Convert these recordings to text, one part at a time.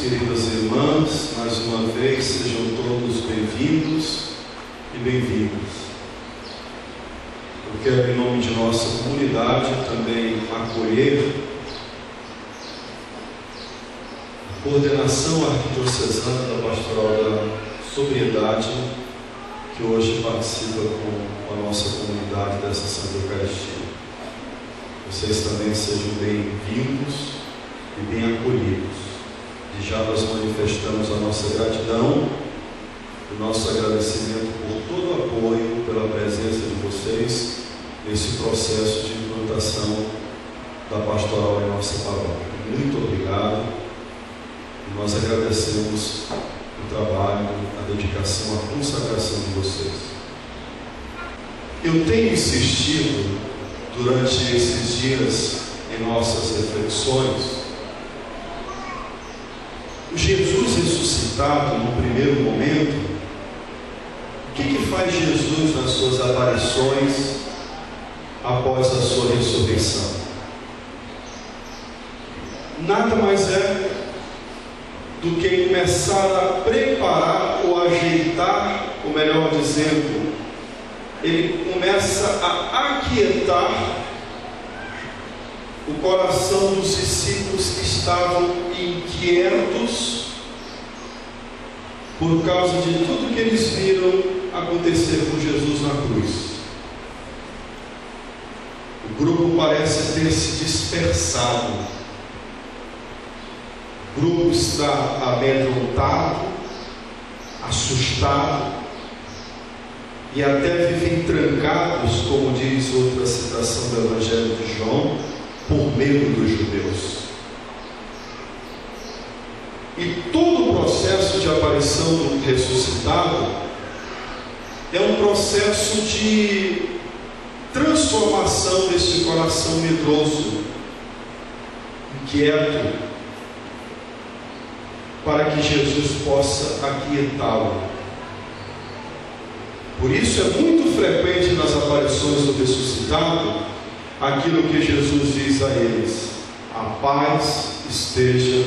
queridas irmãs, mais uma vez, sejam todos bem-vindos e bem-vindas. Eu quero, em nome de nossa comunidade, também acolher a coordenação arquidiocesana da Pastoral da Sobriedade, que hoje participa com a nossa comunidade dessa Santa Eucaristia. Vocês também sejam bem-vindos e bem acolhidos. E já nós manifestamos a nossa gratidão, o nosso agradecimento por todo o apoio, pela presença de vocês nesse processo de implantação da pastoral em nossa paróquia. Muito obrigado. E nós agradecemos o trabalho, a dedicação, a consagração de vocês. Eu tenho insistido durante esses dias em nossas reflexões. O Jesus ressuscitado no primeiro momento, o que faz Jesus nas suas aparições após a sua ressurreição? Nada mais é do que começar a preparar ou ajeitar, ou melhor dizendo, ele começa a aquietar o coração dos discípulos que estavam inquietos por causa de tudo que eles viram acontecer com Jesus na cruz. O grupo parece ter se dispersado. O grupo está amedrontado, assustado e até vivem trancados, como diz outra citação do Evangelho de João, por medo dos judeus. E todo o processo de aparição do ressuscitado é um processo de transformação desse coração medroso, inquieto, para que Jesus possa aquietá-lo. Por isso é muito frequente nas aparições do ressuscitado aquilo que Jesus diz a eles: a paz esteja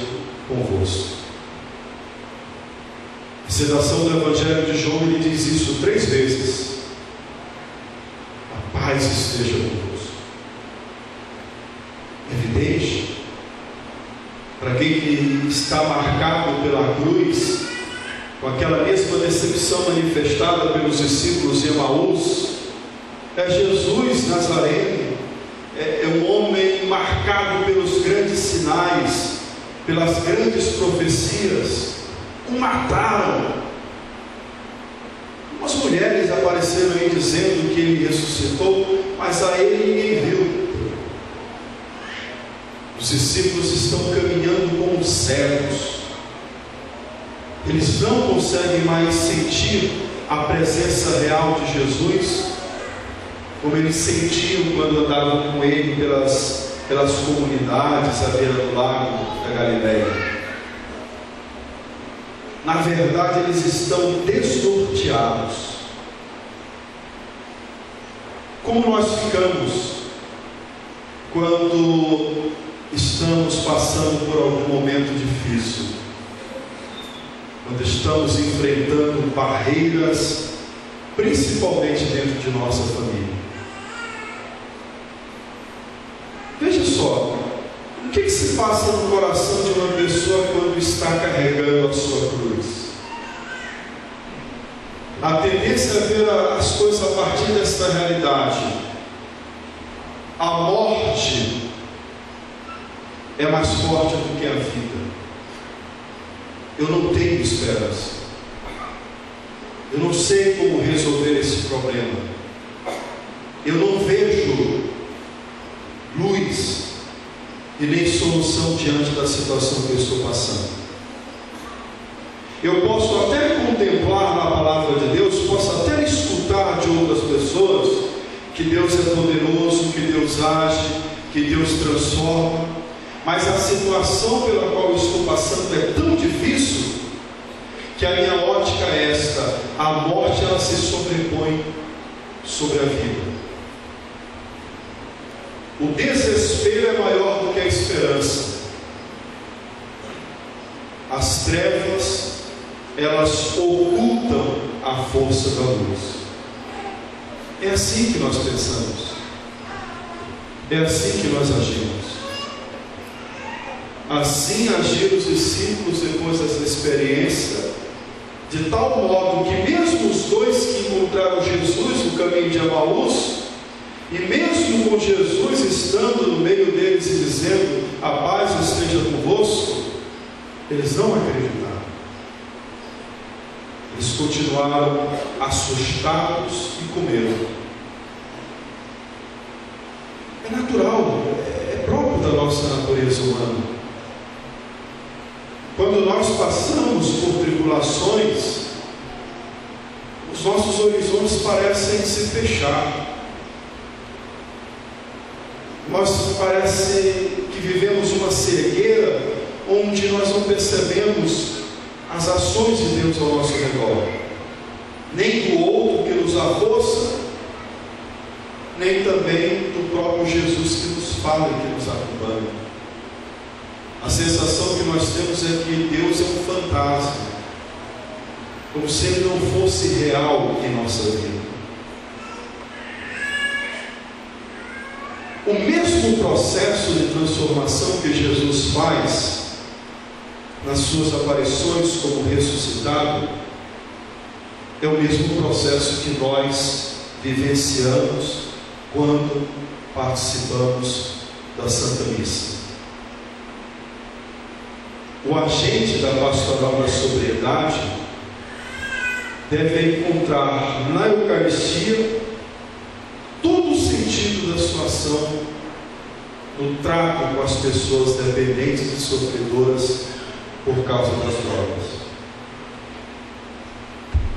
convosco. A citação do Evangelho de João, ele diz isso 3 vezes: a paz esteja convosco. Evidente, para quem que está marcado pela cruz, com aquela mesma decepção manifestada pelos discípulos de Emaús, é Jesus Nazareno. É um homem marcado pelos grandes sinais, pelas grandes profecias. O mataram. Umas mulheres apareceram aí dizendo que ele ressuscitou, mas a ele ninguém viu. Os discípulos estão caminhando como cegos. Eles não conseguem mais sentir a presença real de Jesus, como eles sentiam quando andavam com ele pelas comunidades à beira do lago da Galileia. Na verdade, eles estão desnorteados. Como nós ficamos quando estamos passando por algum momento difícil, quando estamos enfrentando barreiras, principalmente dentro de nossa família? Veja só, o que se passa no coração de uma pessoa quando está carregando a sua cruz? A tendência é ver as coisas a partir desta realidade. A morte é mais forte do que a vida. Eu não tenho esperança. Eu não sei como resolver esse problema. Eu não vejo luz e nem solução diante da situação que eu estou passando. Eu posso até contemplar na palavra de Deus, posso até escutar de outras pessoas que Deus é poderoso, que Deus age, que Deus transforma, mas a situação pela qual eu estou passando é tão difícil que a minha ótica é esta: a morte, ela se sobrepõe sobre a vida. O desespero é maior do que a esperança. As trevas, elas ocultam a força da luz. É assim que nós pensamos. É assim que nós agimos. Assim agiram os discípulos depois dessa experiência, de tal modo que mesmo os dois que encontraram Jesus no caminho de Emaús, e mesmo com Jesus estando no meio deles e dizendo: a paz esteja convosco, eles não acreditaram. Eles continuaram assustados e com medo. É natural, é próprio da nossa natureza humana. Quando nós passamos por tribulações, os nossos horizontes parecem se fechar. Nós parece que vivemos uma cegueira onde nós não percebemos as ações de Deus ao nosso redor, nem do outro que nos aposta, nem também do próprio Jesus que nos fala e que nos acompanha. A sensação que nós temos é que Deus é um fantasma, como se Ele não fosse real em nossa vida. O mesmo processo de transformação que Jesus faz nas suas aparições como ressuscitado, é o mesmo processo que nós vivenciamos quando participamos da Santa Missa. O agente da pastoral da sobriedade deve encontrar na Eucaristia todo o sentido da sua ação no trato com as pessoas dependentes e sofredoras por causa das drogas.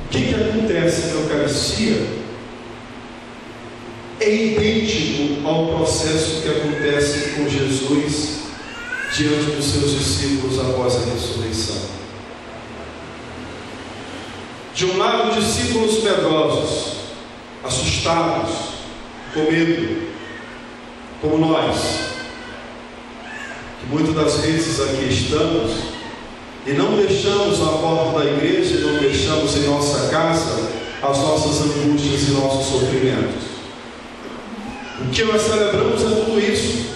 O que acontece na Eucaristia é idêntico ao processo que acontece com Jesus diante dos seus discípulos após a ressurreição. De um lado, discípulos medrosos, assustados, com medo, como nós, que muitas das vezes aqui estamos e não deixamos na porta da igreja, e não deixamos em nossa casa as nossas angústias e nossos sofrimentos. O que nós celebramos é tudo isso.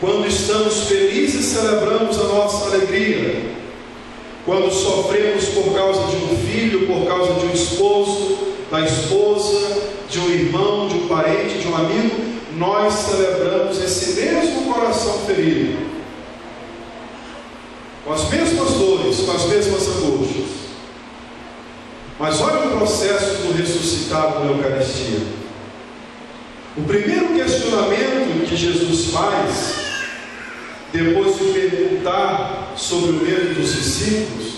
Quando estamos felizes, celebramos a nossa alegria. Quando sofremos por causa de um filho, por causa de um esposo, da esposa, de um irmão, de um parente, de um amigo, nós celebramos esse mesmo coração ferido, com as mesmas dores, com as mesmas angústias. Mas olha o processo do ressuscitado na Eucaristia. O primeiro questionamento que Jesus faz, depois de perguntar sobre o medo dos discípulos,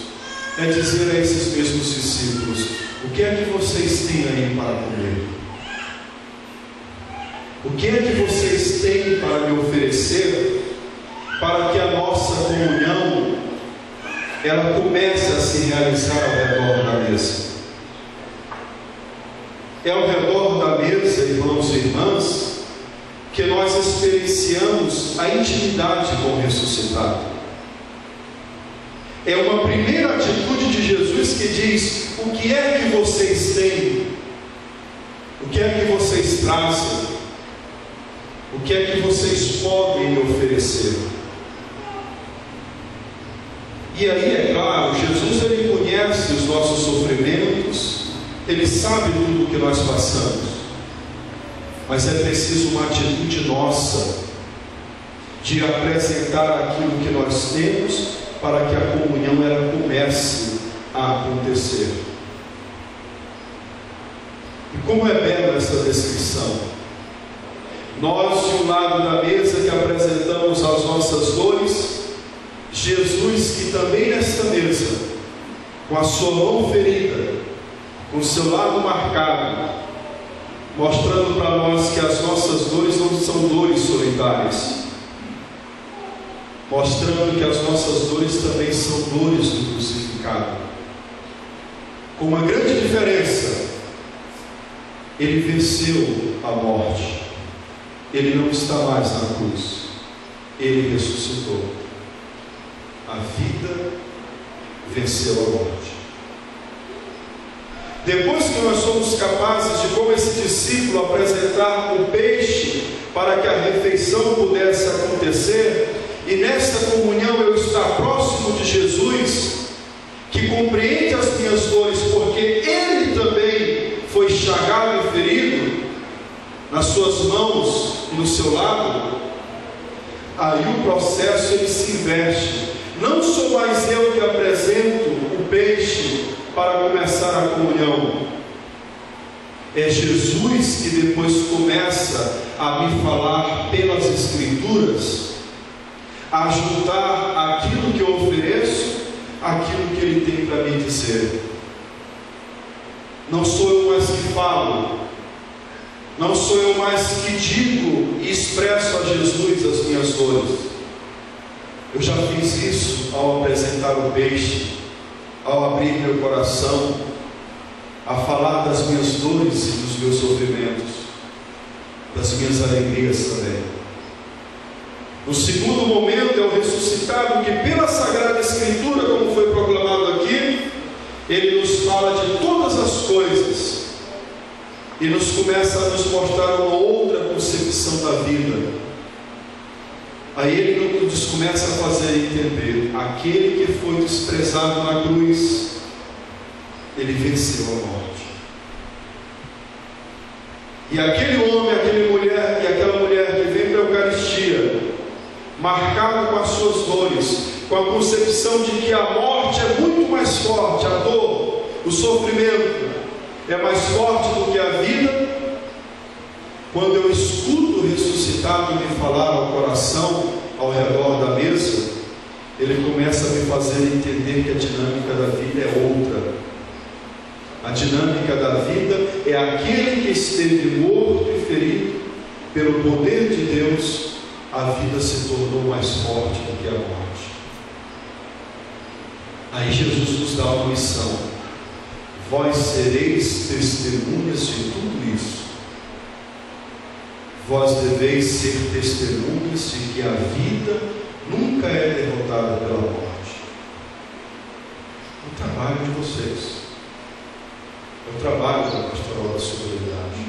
é dizer a esses mesmos discípulos: o que é que vocês têm aí para comer? O que é que vocês têm para me oferecer, para que a nossa comunhão ela comece a se realizar ao redor da mesa? É ao redor da mesa, irmãos e irmãs, que nós experienciamos a intimidade com o ressuscitado. É uma primeira atitude de Jesus que diz: o que é que vocês têm? O que é que vocês trazem? O que é que vocês podem me oferecer? E aí, é claro, Jesus ele conhece os nossos sofrimentos, ele sabe tudo o que nós passamos, mas é preciso uma atitude nossa de apresentar aquilo que nós temos para que a comunhão ela comece a acontecer. E como é bela essa descrição. Nós, de um lado da mesa que apresentamos as nossas dores, Jesus que também nesta mesa, com a sua mão ferida, com o seu lado marcado, mostrando para nós que as nossas dores não são dores solitárias, mostrando que as nossas dores também são dores do crucificado, com uma grande diferença: ele venceu a morte. Ele não está mais na cruz, ele ressuscitou. A vida venceu a morte. Depois que nós somos capazes de, como esse discípulo, apresentar o peixe para que a refeição pudesse acontecer, e nesta comunhão eu estar próximo de Jesus, que compreende as minhas dores, porque Ele também foi chagado e ferido nas suas mãos e no seu lado, aí o processo ele se inverte. Não sou mais eu que apresento o peixe para começar a comunhão, é Jesus que depois começa a me falar pelas Escrituras, a juntar aquilo que eu ofereço, aquilo que Ele tem para me dizer. Não sou eu mais que falo, não sou eu mais que digo e expresso a Jesus as minhas dores. Eu já fiz isso ao apresentar o peixe, ao abrir meu coração, a falar das minhas dores e dos meus sofrimentos, das minhas alegrias também. No segundo momento é o ressuscitado que, pela Sagrada Escritura, como foi proclamado aqui, ele nos fala de todas as coisas e nos começa a nos mostrar uma outra concepção da vida. Aí ele nos começa a fazer entender: aquele que foi desprezado na cruz, ele venceu a morte. E aquele homem, aquela mulher que vem para a Eucaristia, marcado com as suas dores, com a concepção de que a morte é muito mais forte, a dor, o sofrimento é mais forte do que a vida. Quando eu escuto o ressuscitado me falar ao coração, ao redor da mesa, ele começa a me fazer entender que a dinâmica da vida é outra. A dinâmica da vida é aquele que esteve morto e ferido, pelo poder de Deus, a vida se tornou mais forte do que a morte. Aí Jesus nos dá uma missão: vós sereis testemunhas de tudo isso. Vós deveis ser testemunhas de que a vida nunca é derrotada pela morte. O trabalho de vocês é o trabalho da pastoral da sobriedade.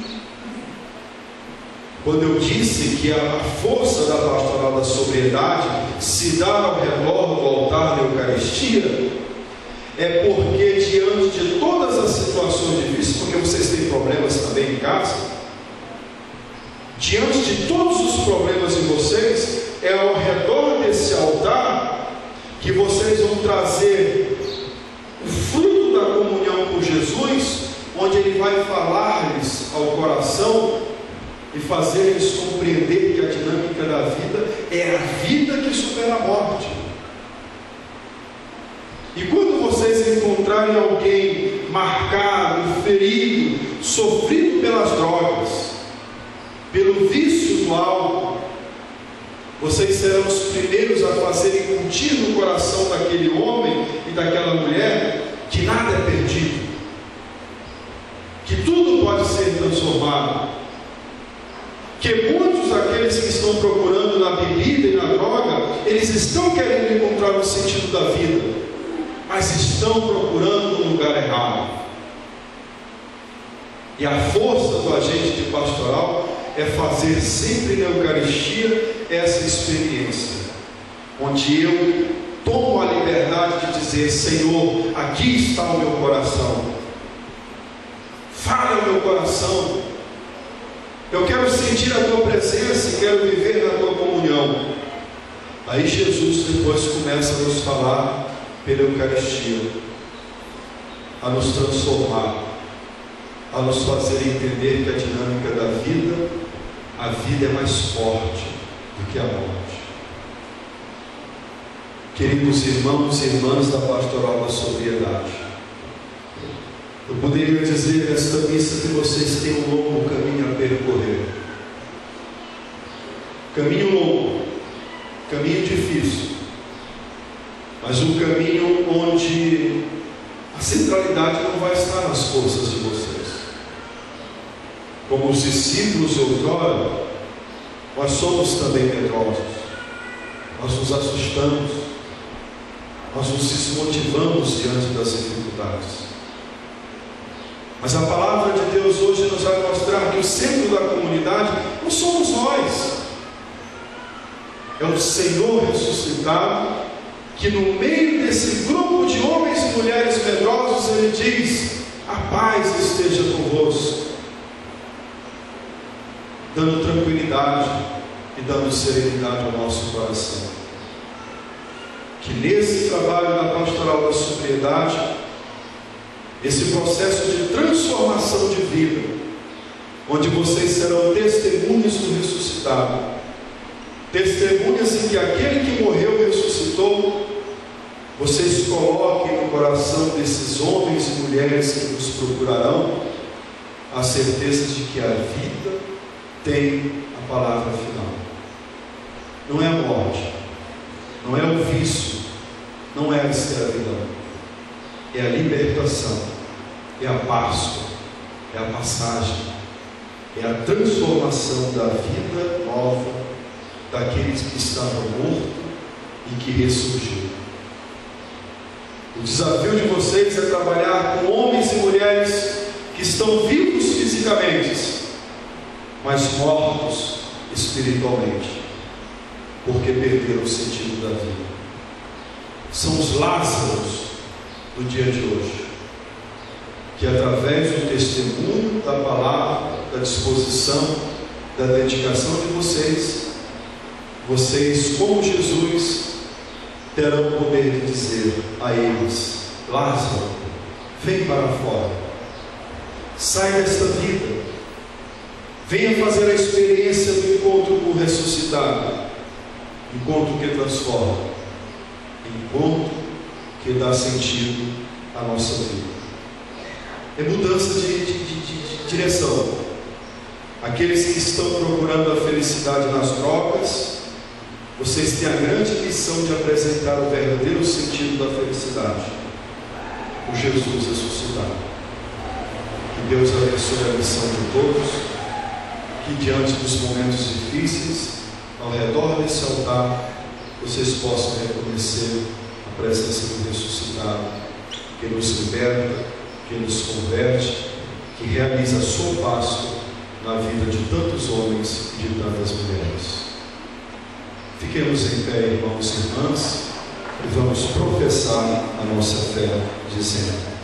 Quando eu disse que a força da pastoral da sobriedade se dá ao redor do altar da Eucaristia, é porque diante de todas as situações difíceis, porque vocês têm problemas também em casa, diante de todos os problemas de vocês, é ao redor desse altar que vocês vão trazer o fruto da comunhão com Jesus, onde Ele vai falar-lhes ao coração e fazer-lhes compreender que a dinâmica da vida é a vida que supera a morte. E quando vocês encontrarem alguém marcado, ferido, sofrido pelas drogas, pelo vício do álcool, vocês serão os primeiros a fazerem incutir no coração daquele homem e daquela mulher que nada é perdido, que tudo pode ser transformado, que muitos daqueles que estão procurando na bebida e na droga, eles estão querendo encontrar o sentido da vida, mas estão procurando no lugar errado. E a força do agente de pastoral é fazer sempre na Eucaristia essa experiência, onde eu tomo a liberdade de dizer: Senhor, aqui está o meu coração, fala ao meu coração, eu quero sentir a tua presença e quero viver na tua comunhão. Aí Jesus depois começa a nos falar pela Eucaristia, a nos transformar, a nos fazer entender que a dinâmica da vida, a vida é mais forte do que a morte. Queridos irmãos e irmãs da pastoral da sobriedade, eu poderia dizer nesta missa que vocês têm um longo caminho a percorrer. Caminho longo, caminho difícil, mas um caminho onde a centralidade não vai estar nas forças de vocês. Como os discípulos outrora, nós somos também medrosos, nós nos assustamos, nós nos desmotivamos diante das dificuldades. Mas a palavra de Deus hoje nos vai mostrar que o centro da comunidade não somos nós, é o Senhor ressuscitado, que no meio desse grupo de homens e mulheres medrosos, Ele diz: a paz esteja convosco, dando tranquilidade e dando serenidade ao nosso coração. Que nesse trabalho da pastoral da sobriedade, esse processo de transformação de vida, onde vocês serão testemunhas do ressuscitado, testemunhas em que aquele que morreu ressuscitou, vocês coloquem no coração desses homens e mulheres que nos procurarão a certeza de que a vida tem a palavra final. Não é a morte, não é o vício, não é a escravidão, é a libertação, é a Páscoa, é a passagem, é a transformação da vida nova daqueles que estavam mortos e que ressurgiu. O desafio de vocês é trabalhar com homens e mulheres que estão vivos fisicamente, mas mortos espiritualmente, porque perderam o sentido da vida. São os Lázaros do dia de hoje, que através do testemunho, da palavra, da disposição, da dedicação de vocês, como Jesus, terão o poder de dizer a eles: Lázaro, vem para fora, sai desta vida, venha fazer a experiência do encontro com o ressuscitado, encontro que transforma, encontro que dá sentido à nossa vida. É mudança de direção. Aqueles que estão procurando a felicidade nas drogas, vocês têm a grande missão de apresentar o verdadeiro sentido da felicidade, o Jesus ressuscitado. Que Deus abençoe a missão de todos, que diante dos momentos difíceis, ao redor desse altar, vocês possam reconhecer a presença do ressuscitado, que nos liberta, que nos converte, que realiza a sua Páscoa na vida de tantos homens e de tantas mulheres. Fiquemos em pé, irmãos e irmãs, e vamos professar a nossa fé, dizendo: